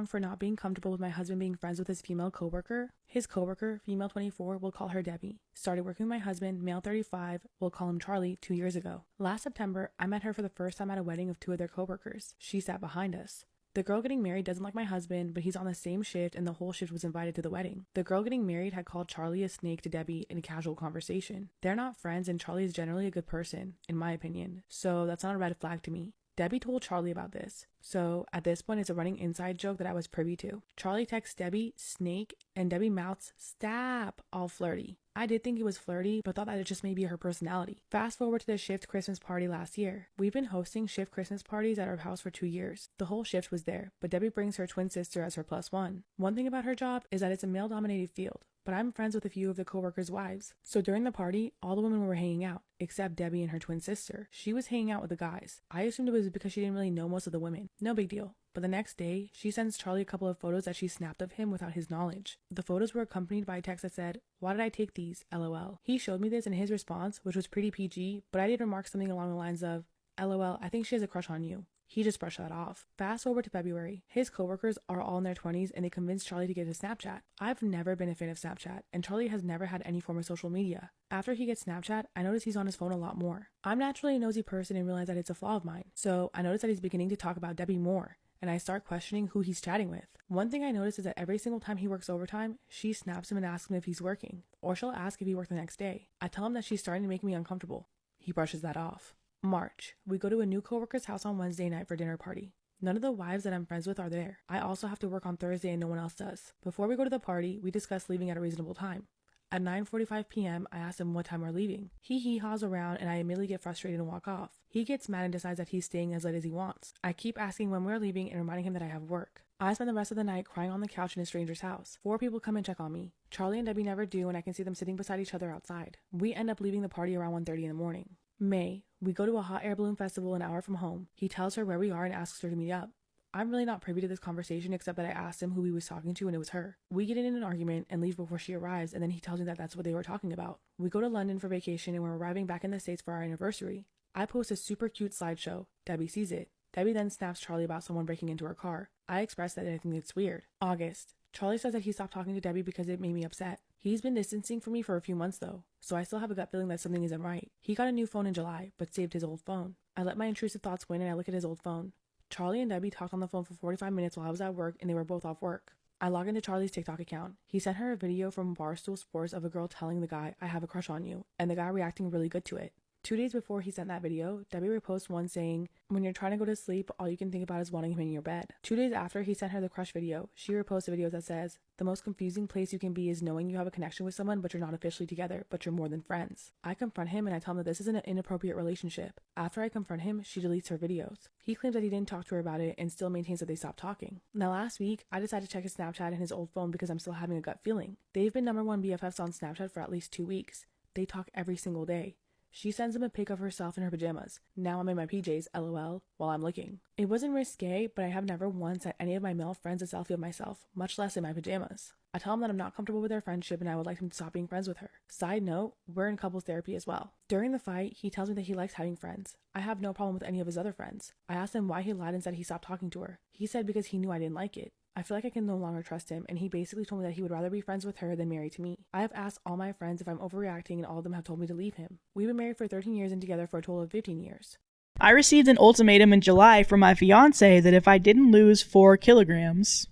for not being comfortable with my husband being friends with his female coworker. His coworker, female 24, will call her Debbie. Started working with my husband, male 35, we'll call him Charlie, 2 years ago. Last September, I met her for the first time at a wedding of 2 of their coworkers. She sat behind us. The girl getting married doesn't like my husband, but he's on the same shift and the whole shift was invited to the wedding. The girl getting married had called Charlie a snake to Debbie in a casual conversation. They're not friends and Charlie is generally a good person, in my opinion, so that's not a red flag to me. Debbie told Charlie about this, so at this point it's a running inside joke that I was privy to. Charlie texts Debbie, snake, and Debbie mouths, stop, all flirty. I did think it was flirty, but thought that it just may be her personality. Fast forward to the shift Christmas party last year. We've been hosting shift Christmas parties at our house for 2 years. The whole shift was there, but Debbie brings her twin sister as her +1. One thing about her job is that it's a male-dominated field, but I'm friends with a few of the coworkers' wives. So during the party, all the women were hanging out, except Debbie and her twin sister. She was hanging out with the guys. I assumed it was because she didn't really know most of the women. No big deal. But the next day, she sends Charlie a couple of photos that she snapped of him without his knowledge. The photos were accompanied by a text that said, "Why did I take these? LOL." He showed me this and his response, which was pretty PG, but I did remark something along the lines of, "LOL, I think she has a crush on you." He just brushed that off. Fast forward to February. His coworkers are all in their 20s and they convinced Charlie to get a Snapchat. I've never been a fan of Snapchat, and Charlie has never had any form of social media. After he gets Snapchat, I notice he's on his phone a lot more. I'm naturally a nosy person and realize that it's a flaw of mine, so I notice that he's beginning to talk about Debbie more, and I start questioning who he's chatting with. One thing I notice is that every single time he works overtime, she snaps him and asks him if he's working, or she'll ask if he worked the next day. I tell him that she's starting to make me uncomfortable. He brushes that off. March. We go to a new coworker's house on Wednesday night for dinner party. None of the wives that I'm friends with are there. I also have to work on Thursday and no one else does. Before we go to the party, we discuss leaving at a reasonable time. At 9:45 p.m., I ask him what time we're leaving. He hee-haws around and I immediately get frustrated and walk off. He gets mad and decides that he's staying as late as he wants. I keep asking when we're leaving and reminding him that I have work. I spend the rest of the night crying on the couch in a stranger's house. 4 people come and check on me. Charlie and Debbie never do, and I can see them sitting beside each other outside. We end up leaving the party around 1:30 in the morning. May. We go to a hot air balloon festival an hour from home. He tells her where we are and asks her to meet up. I'm really not privy to this conversation except that I asked him who he was talking to and it was her. We get in an argument and leave before she arrives, and then he tells me that that's what they were talking about. We go to London for vacation and we're arriving back in the States for our anniversary. I post a super cute slideshow. Debbie sees it. Debbie then snaps Charlie about someone breaking into her car. I express that I think it's weird. August. Charlie says that he stopped talking to Debbie because it made me upset. He's been distancing from me for a few months though, so I still have a gut feeling that something isn't right. He got a new phone in July, but saved his old phone. I let my intrusive thoughts win and I look at his old phone. Charlie and Debbie talked on the phone for 45 minutes while I was at work and they were both off work. I log into Charlie's TikTok account. He sent her a video from Barstool Sports of a girl telling the guy, "I have a crush on you," and the guy reacting really good to it. 2 days before he sent that video, Debbie reposts one saying, "When you're trying to go to sleep, all you can think about is wanting him in your bed." 2 days after he sent her the crush video, she reposts a video that says, "The most confusing place you can be is knowing you have a connection with someone but you're not officially together, but you're more than friends." I confront him and I tell him that this is an inappropriate relationship. After I confront him, she deletes her videos. He claims that he didn't talk to her about it and still maintains that they stopped talking. Now last week, I decided to check his Snapchat and his old phone because I'm still having a gut feeling. They've been #1 BFFs on Snapchat for at least 2 weeks. They talk every single day. She sends him a pic of herself in her pajamas. Now I'm in my PJs, LOL, while I'm looking. It wasn't risque, but I have never once sent any of my male friends a selfie of myself, much less in my pajamas. I tell him that I'm not comfortable with their friendship and I would like him to stop being friends with her. Side note, we're in couples therapy as well. During the fight, he tells me that he likes having friends. I have no problem with any of his other friends. I asked him why he lied and said he stopped talking to her. He said because he knew I didn't like it. I feel like I can no longer trust him, and he basically told me that he would rather be friends with her than married to me. I have asked all my friends if I'm overreacting, and all of them have told me to leave him. We've been married for 13 years and together for a total of 15 years. I received an ultimatum in July from my fiance that if I didn't lose 4 kilograms,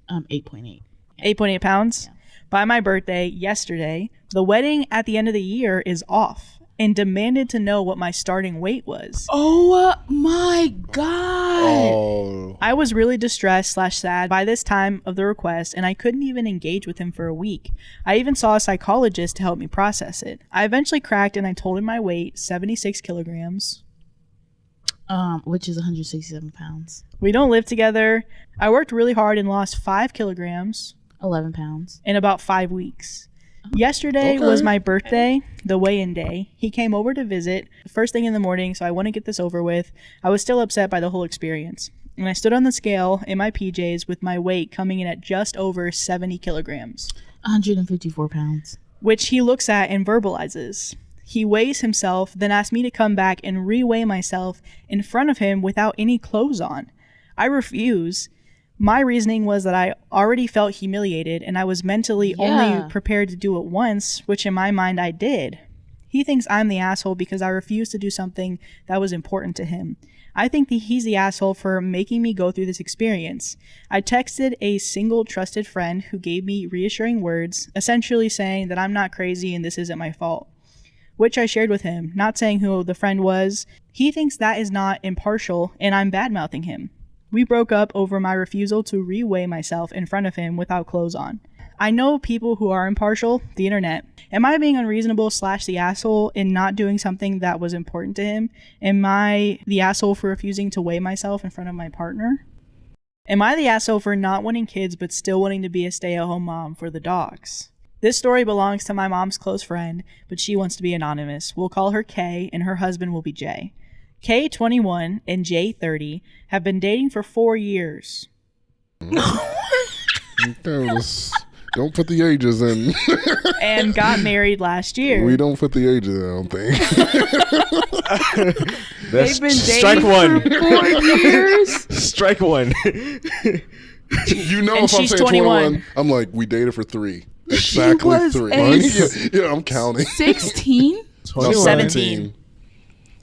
8.8 pounds, by my birthday yesterday, the wedding at the end of the year is off, and demanded to know what my starting weight was. Oh my God. Oh. I was really distressed / sad by this time of the request, and I couldn't even engage with him for a week. I even saw a psychologist to help me process it. I eventually cracked and I told him my weight, 76 kilograms. Which is 167 pounds. We don't live together. I worked really hard and lost 5 kilograms. 11 pounds. In about 5 weeks. Yesterday was my birthday, the weigh-in day. He came over to visit first thing in the morning, so I want to get this over with. I was still upset by the whole experience. And I stood on the scale in my PJs with my weight coming in at just over 70 kilograms. 154 pounds. Which he looks at and verbalizes. He weighs himself, then asks me to come back and re-weigh myself in front of him without any clothes on. I refuse, My reasoning was that I already felt humiliated and I was mentally only prepared to do it once, which in my mind I did. He thinks I'm the asshole because I refused to do something that was important to him. I think that he's the asshole for making me go through this experience. I texted a single trusted friend who gave me reassuring words, essentially saying that I'm not crazy and this isn't my fault, which I shared with him, not saying who the friend was. He thinks that is not impartial and I'm bad-mouthing him. We broke up over my refusal to reweigh myself in front of him without clothes on. I know people who are impartial, the internet. Am I being unreasonable / the asshole in not doing something that was important to him? Am I the asshole for refusing to weigh myself in front of my partner? Am I the asshole for not wanting kids but still wanting to be a stay-at-home mom for the dogs? This story belongs to my mom's close friend, but she wants to be anonymous. We'll call her Kay and her husband will be Jay. Kay, 21, and Jay, 30, have been dating for 4 years. Don't put the ages in. And got married last year. We don't put the ages in, I don't think. That's They've been strike dating one. for 4 years. Strike one. You know, And if I'm she's saying 21, I'm like, we dated for 3. Exactly was 3. a Yeah, I'm counting. 16? No, 17.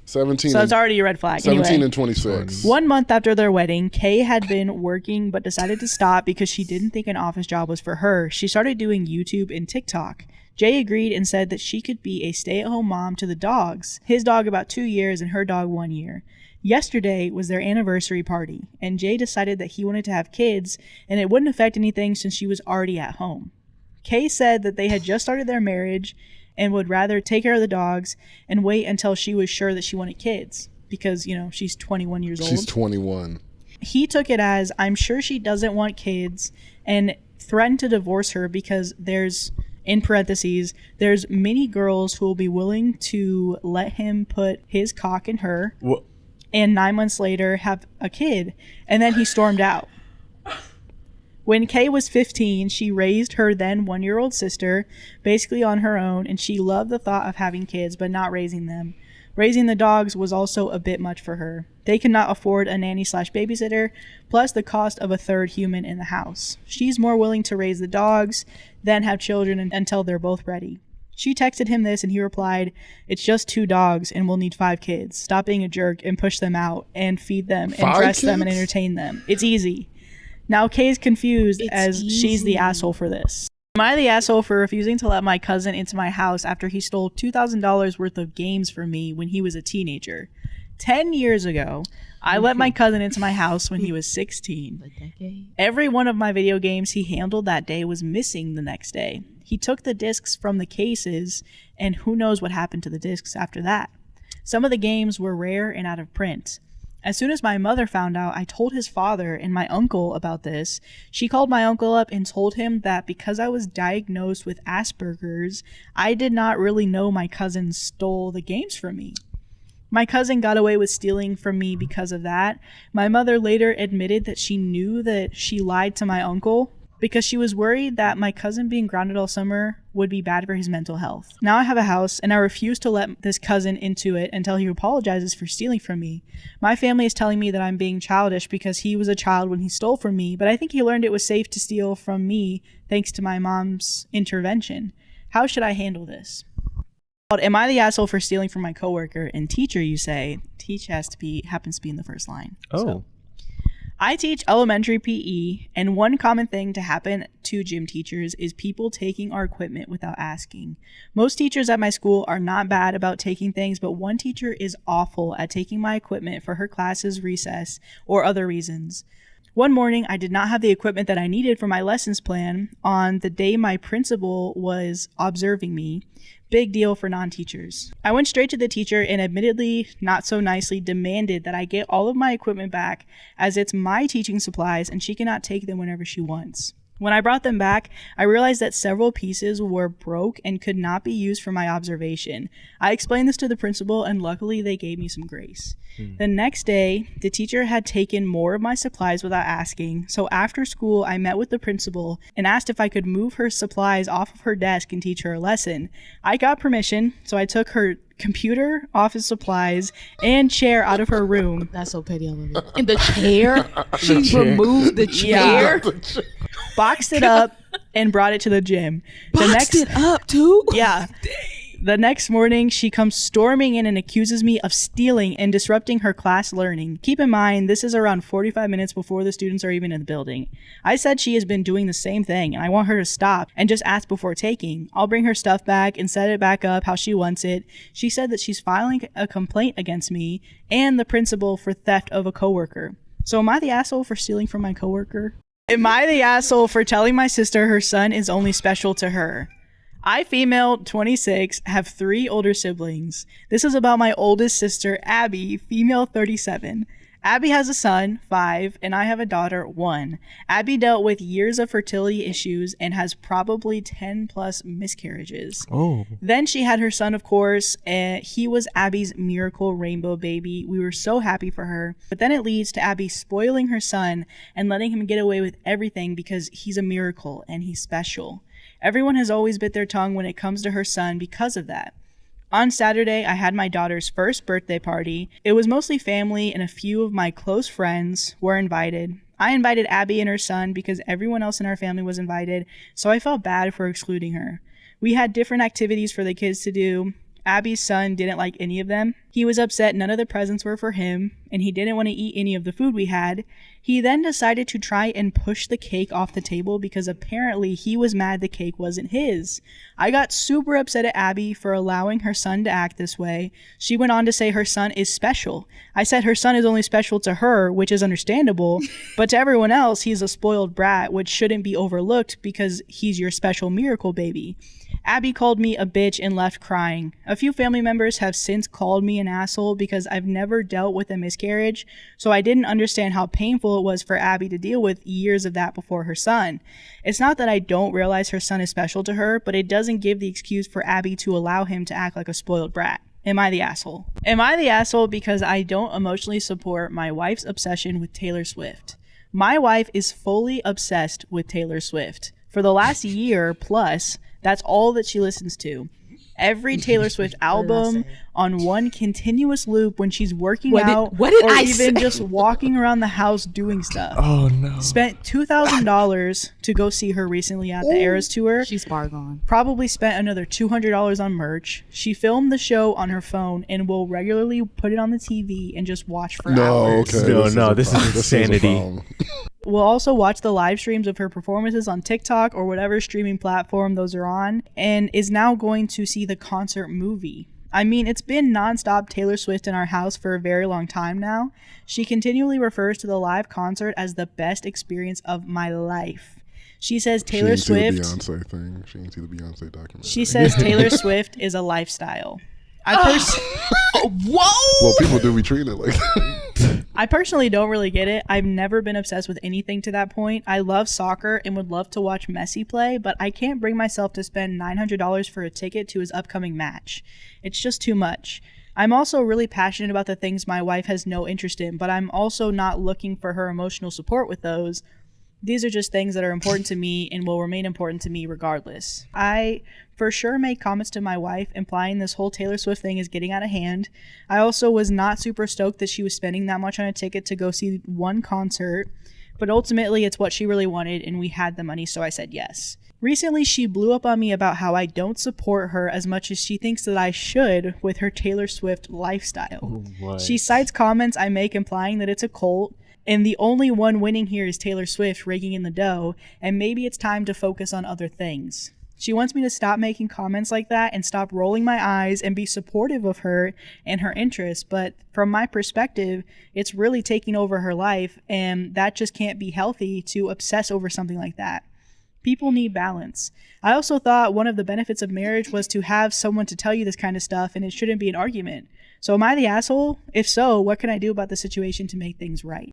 17. So it's already a red flag. 17 Anyway. and 26. 1 month after their wedding, Kay had been working but decided to stop because she didn't think an office job was for her. She started doing YouTube and TikTok. Jay agreed and said that she could be a stay-at-home mom to the dogs. His dog about 2 years and her dog 1 year. Yesterday was their anniversary party, and Jay decided that he wanted to have kids and it wouldn't affect anything since she was already at home. Kay said that they had just started their marriage and would rather take care of the dogs and wait until she was sure that she wanted kids because, you know, she's 21 years old. She's 21. He took it as, I'm sure she doesn't want kids, and threatened to divorce her because there's, in parentheses, there's many girls who will be willing to let him put his cock in her What? and 9 months later have a kid. And then he stormed out. When Kay was 15, she raised her then 1-year-old sister basically on her own, and she loved the thought of having kids but not raising them. Raising the dogs was also a bit much for her. They could not afford a nanny / babysitter, plus the cost of a third human in the house. She's more willing to raise the dogs than have children until they're both ready. She texted him this and he replied, "It's just 2 dogs and we'll need 5 kids. Stop being a jerk and push them out and feed them and 5 dress them and kids? entertain them. It's easy." Now Kay's confused as she's the asshole for this. Am I the asshole for refusing to let my cousin into my house after he stole $2,000 worth of games from me when he was a teenager? 10 years ago, I let my cousin into my house when he was 16. A decade? Every one of my video games he handled that day was missing the next day. He took the discs from the cases, and who knows what happened to the discs after that. Some of the games were rare and out of print. As soon as my mother found out, I told his father and my uncle about this. She called my uncle up and told him that because I was diagnosed with Asperger's, I did not really know my cousin stole the games from me. My cousin got away with stealing from me because of that. My mother later admitted that she knew that she lied to my uncle because she was worried that my cousin being grounded all summer would be bad for his mental health. Now I have a house and I refuse to let this cousin into it until he apologizes for stealing from me. My family is telling me that I'm being childish because he was a child when he stole from me, but I think he learned it was safe to steal from me thanks to my mom's intervention. How should I handle this? Am I the asshole for stealing from my coworker and teacher, you say? Teach happens to be in the first line. Oh. So, I teach elementary PE, and one common thing to happen to gym teachers is people taking our equipment without asking. Most teachers at my school are not bad about taking things, but one teacher is awful at taking my equipment for her class's recess or other reasons. One morning, I did not have the equipment that I needed for my lessons plan on the day my principal was observing me. Big deal for non-teachers. I went straight to the teacher and admittedly, not so nicely, demanded that I get all of my equipment back as it's my teaching supplies and she cannot take them whenever she wants. When I brought them back, I realized that several pieces were broke and could not be used for my observation. I explained this to the principal, and luckily they gave me some grace. The next day, the teacher had taken more of my supplies without asking, so after school I met with the principal and asked if I could move her supplies off of her desk and teach her a lesson. I got permission, so I took her computer, office supplies, and chair out of her room. That's so petty. I love it. And the chair? She removed the chair? Boxed it up, and brought it to the gym. Boxed it up, too? Yeah. The next morning, she comes storming in and accuses me of stealing and disrupting her class learning. Keep in mind, this is around 45 minutes before the students are even in the building. I said she has been doing the same thing, and I want her to stop and just ask before taking. I'll bring her stuff back and set it back up how she wants it. She said that she's filing a complaint against me and the principal for theft of a coworker. So am I the asshole for stealing from my coworker? Am I the asshole for telling my sister her son is only special to her? I, female, 26, have 3 older siblings. This is about my oldest sister, Abby, female, 37. Abby has a son, 5, and I have a daughter, 1. Abby dealt with years of fertility issues and has probably 10 plus miscarriages. Oh. Then she had her son, of course, and he was Abby's miracle rainbow baby. We were so happy for her. But then it leads to Abby spoiling her son and letting him get away with everything because he's a miracle and he's special. Everyone has always bit their tongue when it comes to her son because of that. On Saturday, I had my daughter's first birthday party. It was mostly family and a few of my close friends were invited. I invited Abby and her son because everyone else in our family was invited, so I felt bad for excluding her. We had different activities for the kids to do. Abby's son didn't like any of them. He was upset none of the presents were for him, and he didn't want to eat any of the food we had. He then decided to try and push the cake off the table because apparently he was mad the cake wasn't his. I got super upset at Abby for allowing her son to act this way. She went on to say her son is special. I said her son is only special to her, which is understandable, but to everyone else, he's a spoiled brat, which shouldn't be overlooked because he's your special miracle baby. Abby called me a bitch and left crying. A few family members have since called me an asshole because I've never dealt with a miscarriage, so I didn't understand how painful it was for Abby to deal with years of that before her son. It's not that I don't realize her son is special to her, but it doesn't give the excuse for Abby to allow him to act like a spoiled brat. Am I the asshole? Am I the asshole because I don't emotionally support my wife's obsession with Taylor Swift? My wife is fully obsessed with Taylor Swift. For the last year plus, that's all that she listens to. Every Taylor Swift album on one continuous loop when she's working out what did or I even say? just walking around the house doing stuff. Oh no. Spent $2,000 to go see her recently at the Eras Tour. She's far gone. Probably spent another $200 on merch. She filmed the show on her phone and will regularly put it on the TV and just watch for hours. Okay. This is insanity. We'll also watch the live streams of her performances on TikTok or whatever streaming platform those are on, and is now going to see the concert movie. I mean, it's been nonstop Taylor Swift in our house for a very long time now. She continually refers to the live concert as the best experience of my life. She says Taylor Swift. She ain't see the Beyonce thing. She ain't see the Beyonce documentary. She says Taylor Swift is a lifestyle. Well, people do be treating it like that. I personally don't really get it. I've never been obsessed with anything to that point. I love soccer and would love to watch Messi play, but I can't bring myself to spend $900 for a ticket to his upcoming match. It's just too much. I'm also really passionate about the things my wife has no interest in, but I'm also not looking for her emotional support with those. These are just things that are important to me and will remain important to me regardless. I for sure make comments to my wife implying this whole Taylor Swift thing is getting out of hand. I also was not super stoked that she was spending that much on a ticket to go see one concert, but ultimately it's what she really wanted and we had the money, so I said yes. Recently, she blew up on me about how I don't support her as much as she thinks that I should with her Taylor Swift lifestyle. What? She cites comments I make implying that it's a cult, and the only one winning here is Taylor Swift raking in the dough, and maybe it's time to focus on other things. She wants me to stop making comments like that and stop rolling my eyes and be supportive of her and her interests, but from my perspective, it's really taking over her life, and that just can't be healthy to obsess over something like that. People need balance. I also thought one of the benefits of marriage was to have someone to tell you this kind of stuff, and it shouldn't be an argument. So am I the asshole? If so, what can I do about the situation to make things right?